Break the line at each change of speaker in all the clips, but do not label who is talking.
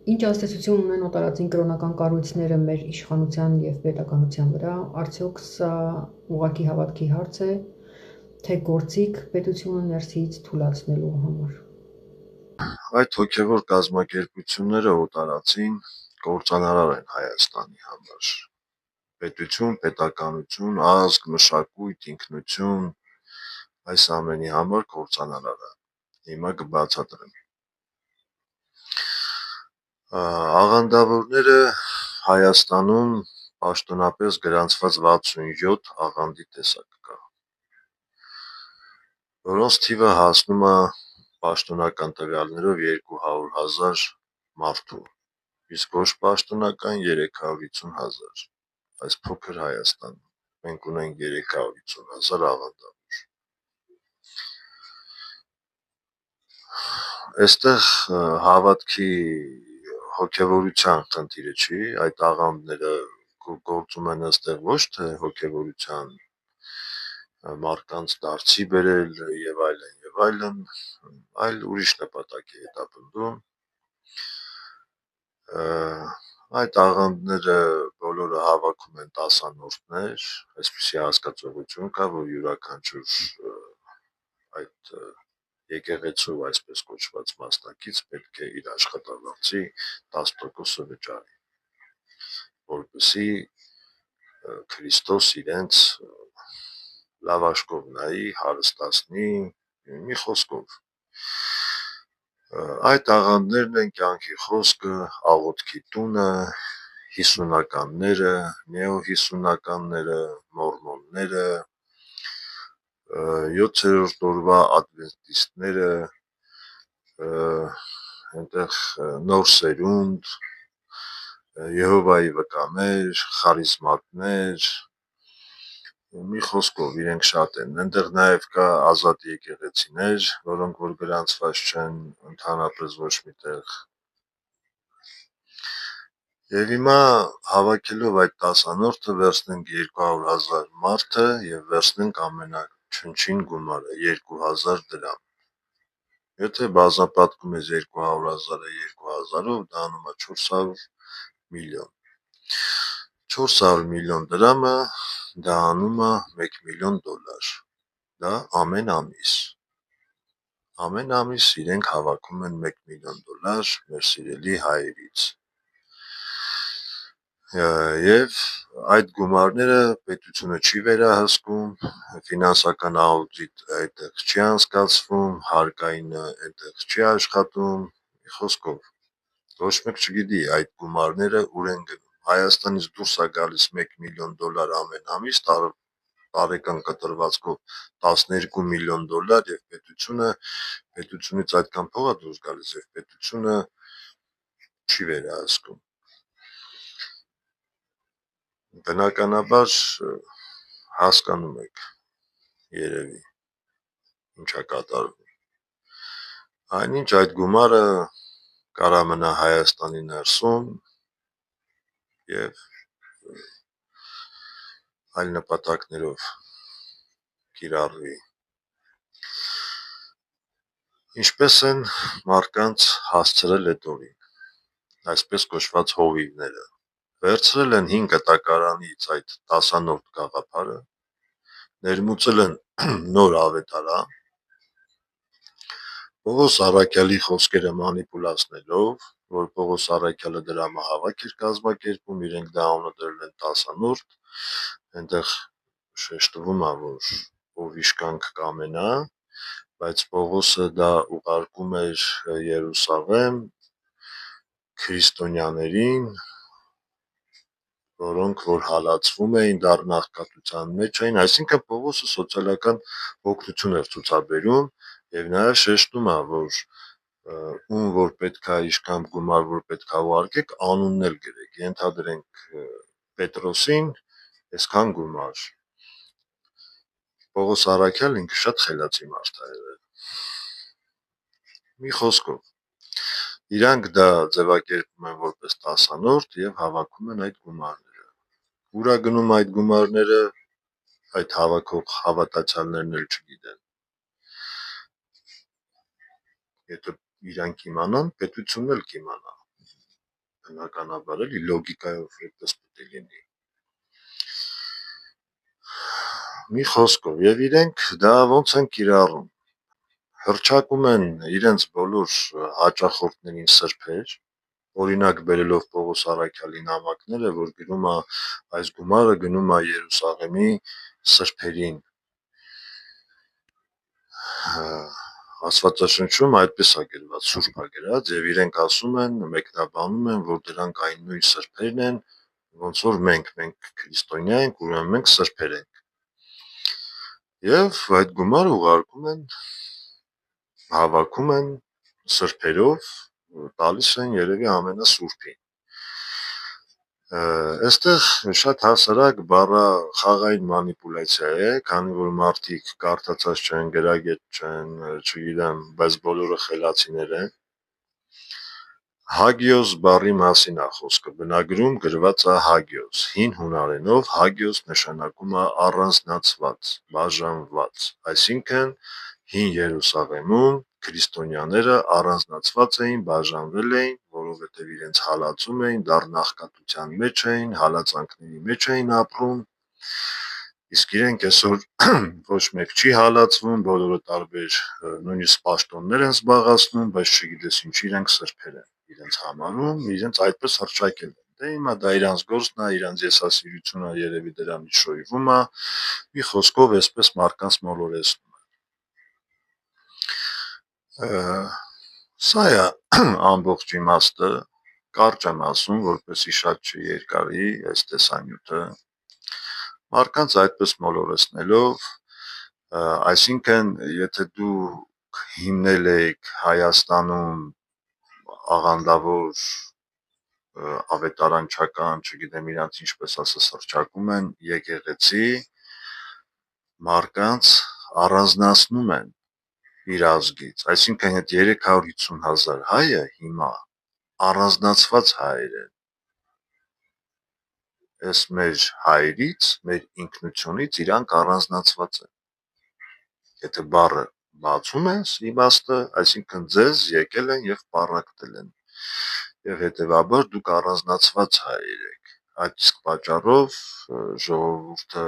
Ինչ ազդեցություն ունեն օտարածին կրոնական կառույցները մեր իշխանության և պետականության վրա, արդյոք սա ուղղակի հավատքի հարց է, թե գործիք պետությունը ներսից թուլացնելու համար։
Այդ հոգևոր կազմակերպությունները օտարածին կործանարար են Հայաստանի համար։ Պետություն, պետականություն, ազգ, մշակույթ, ինքնություն, այս ամենի համար կործանարար է։ Հիմա կբացատրեմ։ Աղանդավորները Հայաստանում պաշտոնապես գրանցված 67 աղանդի տեսակ կա, որոնց թիվը հասնում է պաշտոնական տվյալներով 200,000 մարդու, իսկ ոչ պաշտոնական 350,000, այս փոքր Հայաստանում մենք ունենք 350,000 աղանդավոր։ Այստեղ հավատքի հոգևորության խնդիրը չի, այդ աղանդները գործում են այստեղ ոչ թե հոգևորության մարդկանց դարձի բերել եւ այլն, այլ ուրիշ նպատակ է հետապնդում։ Այդ աղանդները բոլորը հավաքում են տասանորդներ, այսպիսի հասկացողություն կա, որ յուրաքանչյուր այդ եկեղեցու այսպես կոչված մասնակից պետք է իր աշխատավարձի 10%-ը վճարի, որպեսզի Քրիստոս իրենց լավ աշկով նայի, հարստացնի, մի խոսքով։ Այդ աղանդներն են կյանքի խոսքը, աղոթքի տունը, հիսունականները, նեոհիսունականները, մորմոնները, 7-րդ օրվա ադվենտիստները, այնտեղ նոր սերունդ, Եհովայի վկաներ, խարիզմատներ, մի խոսքով իրենք շատ են, այնտեղ նաև կա ազատ եկեղեցիներ, որոնք որ գրանցված չեն ընդհանրապես ոչ միտեղ։ Եվ հիմա հավաքելով այդ տասանորդը վերցնենք 200,000 մարդը եւ վերցնենք ամենաչնչին գումարը 2000 դրամ։ Եթե բազմապատկում ես 200,000-ը 2,000-ով, դա անում է 400 միլիոն։ 400 միլիոն դրամը դա անում է 1 միլիոն դոլար։ Դա ամեն ամիս։ Ամեն ամիս իրենք հավաքում են 1 միլիոն դոլար մեր սիրելի հայերից։ Եվ այդ գումարները պետությունը չի վերահսկում, ֆինանսական աուդիտ այդտեղ չի անցկացվում, հարկայինը այդտեղ չի աշխատում, մի խոսքով ոչ մեկ չգիտի այդ գումարները ուր են գնում։ Հայաստանից դուրս է գալիս 1 միլիոն դոլար ամեն ամիս, տարեկան կտրվածքով 12 միլիոն դոլար եւ պետությունից այդքան փող է դուրս գալիս եւ պետությունը չի վերահսկում։ Բնականաբար հասկանում եք երևի ինչա կատարվում։ Այնինչ այդ գումարը կարա մնա Հայաստանի ներսում եւ այլ նպատակներով կիրառվի։ Ինչպես են մարդկանց հասցրել այդ օրին, այսպես կոչված հովիվները։ Վերցրել են 5 կտակարանից այդ տասանորդ գաղափարը, ներմուծել են նոր ավետարան, Պողոս Առաքյալի խոսքերը մանիպուլացնելով, որ Պողոս Առաքյալը դրամահավաք էր կազմակերպում, իրենք դա անունը դրել են տասանորդ, այնտեղ շեշտվում է, որ ով իշկանք կամենա, բայց Պողոսը դա ուղարկում էր Երուսաղեմ քրիստոնյաներին, որոնք որ հալածվում էին, դառնաղկատության մեջ էին, այսինքն Պողոսը սոցիալական օգնություն էր ցուցաբերում եւ նաեւ շեշտում է, որ ում որ պետքա իշքան գումար որ պետքա ուղարկեք, անունն էլ գրեք, ենթադրենք Պետրոսին այսքան գումար։ Պողոս Առաքյալը ինքը շատ խելացի մարդ է եղել։ Մի խոսքով իրանք դա ձևակերպում են որպես տասանորդ եւ հավաքում են այդ գումարները։ Ուր է գնում այդ գումարները, այդ հավաքող հավատացյալներն էլ չգիտեն։ Եթե իրանք իմանան, պետությունն էլ կիմանա։ բնականաբար էլի լոգիկայով այդպես պետք է լինի։ Մի խոսքով, եւ իրենք դա ոնց են կիրառում։ Հռչակում են իրենց բոլոր հաճախորդներին սրբեր, օրինակ բերելով Պողոս Արաքյալի նամակները, որ գրում է այս գումարը գնում է Երուսաղեմի սրբերին։ Աստվածաշնչում այդպես է գրված, սուրբ է գրած, եւ իրենք ասում են, մեկնաբանում են, որ դրանք այն նույն սրբերն են, ոնց որ մենք քրիստոնյա ենք, ուրեմն մենք սրբեր ենք։ Եվ այդ գումարը ուղարկում են, հավաքում են սրբերով, տալիս են երևի ամենասուրբին։ Այստեղ շատ հասարակ բառախաղային մանիպուլյացիա է, քանի որ մարդիկ կարդացած չեն, գրագետ չեն, չգիտեմ, բայց բոլորը խելացիներ են։ Հագիոս բառի մասին է խոսքը, բնագրում գրված է հագիոս, հին հունարենով հագիոս նշանակում է առանձնացված, բաժանված, այսինքն հին Երուսաղեմում քրիստոնյաները առանձնացված էին, բաժանվել էին, որովհետև իրենց հալածում էին, դառնաղկատության մեջ էին, հալածանքների մեջ էին ապրում, իսկ իրենք այսօր ոչ մեկ չի հալածվում, բոլորը տարբեր նույնիսկ պաշտոններ են զբաղացնում, բայց չգիտես ինչ իրենք սրբեր են իրենց համարում, իրենց այդպես հռչակել են։ Դե հիմա դա իրանց գործն է, իրանց եսասիրությունը երևի դրանից շոյվում է, մի խոսքով այսպես մարդկանց մոլորեցնում։ Սա է ամբողջ իմաստը, կարճ եմ ասում, որպեսզի շատ չերկարի այս տեսանյութը, մարդկանց այդպես մոլորեցնելով, այսինքն եթե դու հիմնել եք Հայաստանում աղանդավոր ավետարանչական, չգիտեմ իրանց ինչպես ասես հռչակում են, եկեղեցի, մարդկանց առանձնացնում են իր ազգից, այսինքն այդ 350,000 հայը հիմա առանձնացված հայեր են, այս մեր հայերից, մեր ինքնությունից իրանք առանձնացված են, եթե բառը բացում ես իմաստը, այսինքն ձեզ եկել են և պառակտել են, և հետևաբար դուք առանձնացված հայեր եք, այդ պատճառով ժողովուրդը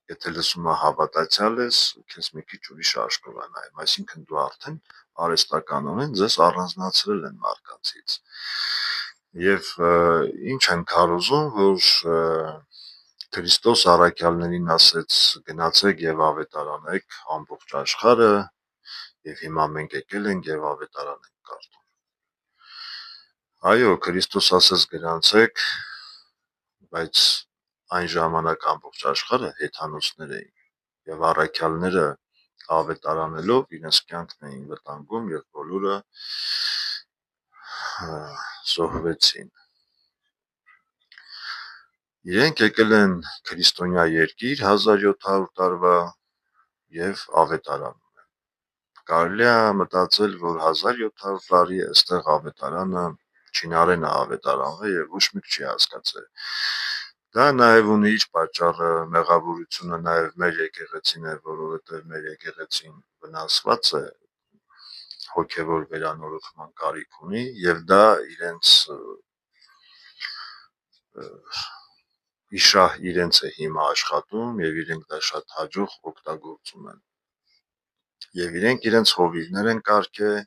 եթե լսում է հավատացյալ ես, քեզ մի քիչ ուրիշ աշկով է նայում, այսինքն դու արդեն արհեստականորեն ձեզ առանձնացրել են մարդկանցից։ Եվ ինչ են քարոզում, որ Քրիստոս առաքյալներին ասեց գնացեք եւ ավետարանեք ամբողջ աշխարհը, եւ հիմա մենք եկել ենք եւ ավետարան ենք կարդում։ Այո, Քրիստոս ասեց գնացեք, բայց այն ժամանակ ամբողջ աշխարհը հեթանոսներ էին եւ առաքյալները ավետարանելով իրենց կյանքն էին վտանգում եւ բոլորը զոհվեցին։ Իրենք եկել են քրիստոնյա երկիր 1700 տարվա եւ ավետարանում են։ Կարելի է մտածել, որ 1700 տարի այստեղ ավետարանը չինարեն է ավետարանվել եւ ոչ մեկ չի հասկացել։ Դա նաև ունի իր պատճառը, մեղավորությունը նաև մեր եկեղեցին է, որովհետև մեր եկեղեցին վնասված է, հոգևոր վերանորոգման կարիք ունի եւ դա իրենց իշահ իրենց է հիմա աշխատում եւ իրենք դա շատ հաջող օգտագործում են։ Եվ իրենց հովիվներ են կարգել,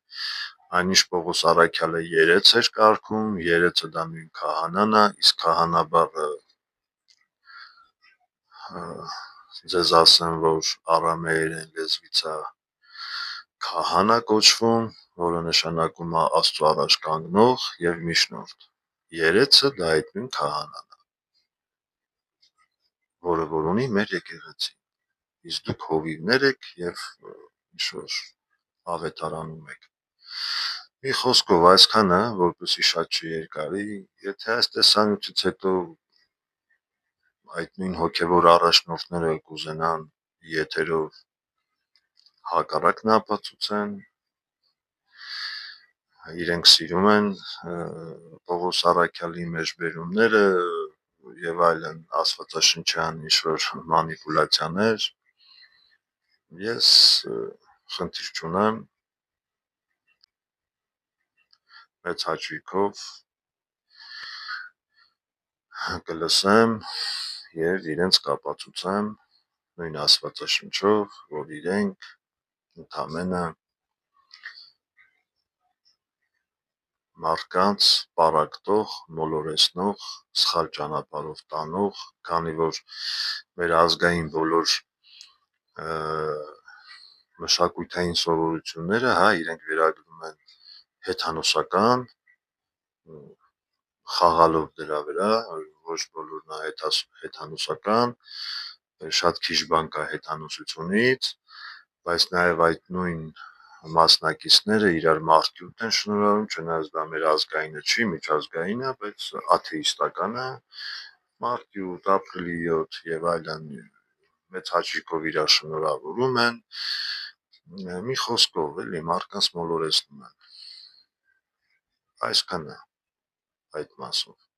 այնինչ Պողոս Արաքյալը երեց էր կարգում, երեցը դա նույն քահանան է, իսկ քահանա բառը ձեզ ասեմ, որ արամեերեն լեզվից է քահանա կոչվում, որը նշանակում է Աստծո առաջ կանգնող եւ միջնորդ։ Երեցը դա այդ նույն քահանան է, որը որ ունի մեր եկեղեցին։ Իսկ դուք հովիվներ եք եւ ինչ-որ ավետարանում եք։ Մի խոսքով այսքանը, որպեսզի շատ չերկարի, եթե այս տեսանյութից հետո այդ նույն հոգևոր առաջնորդները կուզենան եթերով հակառակն ապացուցեն, իրենք սիրում են Պողոս Առաքյալի մեջբերումները եւ այլն աստվածաշնչյան ինչ-որ մանիպուլյացիաներ, ես խնդիր չունեմ, մեծ հաճույքով կլսեմ եւ իրենց կապացուցեմ նույն Աստվածաշնչով, որ իրենք ընդամենը մարդկանց պարակտող, մոլորեցնող, սխալ ճանապարհով տանող, քանի որ մեր ազգային բոլոր մշակութային սովորությունները, իրենք վերագրում են հեթանոսական, խաղալով դրա վրա, ոչ բոլորն է հեթանոսական, շատ քիչ բան կա հեթանոսությունից, բայց նաև այդ նույն մասնակիցները իրար մարդկյութ են շնորհում, չնայած դա մեր ազգայինը չի, միջազգային է, բայց աթեիստական է, մարդկյութ, ապրիլիոտ եւ այլն մեծ հաճույքով իրար շնորհավորում են, մի խոսքով էլի մարդկանց մոլորեցնում են, այսքան է այդ մասով։